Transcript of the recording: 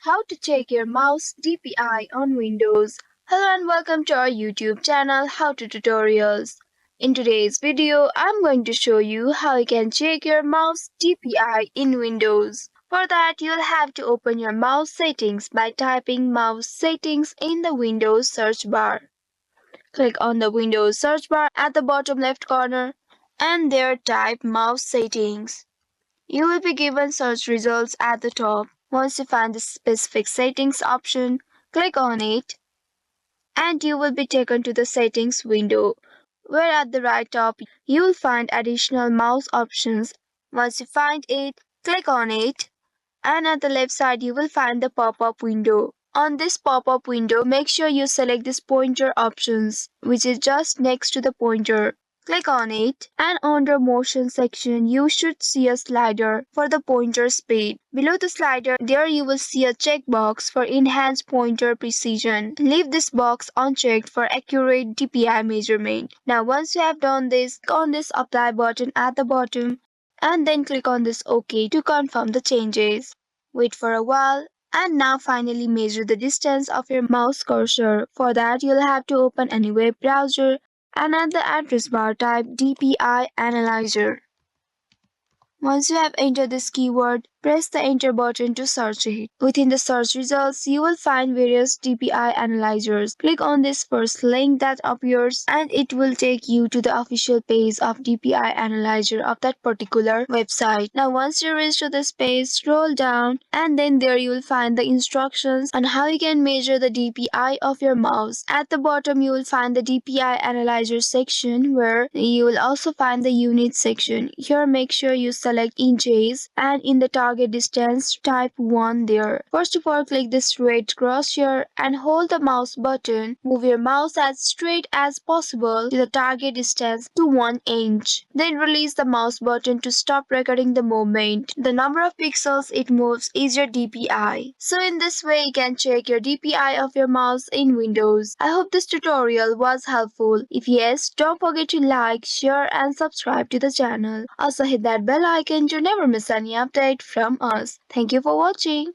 How to check your mouse DPI on Windows. Hello and welcome to our YouTube channel How to Tutorials. In today's video, I'm going to show you how you can check your mouse DPI in Windows. For that, you'll have to open your mouse settings by typing mouse settings in the Windows search bar. Click on the Windows search bar at the bottom left corner and there type mouse settings. You will be given search results at the top. Once you find the specific settings option, click on it and you will be taken to the settings window, where at the right top you will find additional mouse options. Once you find it, click on it and at the left side you will find the pop-up window. On this pop-up window, make sure you select this pointer options, which is just next to the pointer. Click on it and under motion section you should see a slider for the pointer speed. Below the slider there you will see a checkbox for enhanced pointer precision. Leave this box unchecked for accurate DPI measurement. Now once you have done this, click on this apply button at the bottom and then click on this OK to confirm the changes. Wait for a while and now finally measure the distance of your mouse cursor. For that you'll have to open any web browser and at the address bar type DPI Analyzer. Once you have entered this keyword, press the enter button to search it. Within the search results, you will find various DPI analyzers. Click on this first link that appears and it will take you to the official page of DPI Analyzer of that particular website. Now once you reach to this page, scroll down and then there you will find the instructions on how you can measure the DPI of your mouse. At the bottom you will find the DPI Analyzer section where you will also find the unit section. Here make sure you select inches and in the target distance type 1 there. First of all click this red cross here and hold the mouse button. Move your mouse as straight as possible to the target distance to 1 inch. Then release the mouse button to stop recording the movement. The number of pixels it moves is your DPI. So in this way you can check your DPI of your mouse in Windows. I hope this tutorial was helpful. If yes, don't forget to like, share and subscribe to the channel. Also hit that bell icon to never miss any update from us. Thank you for watching.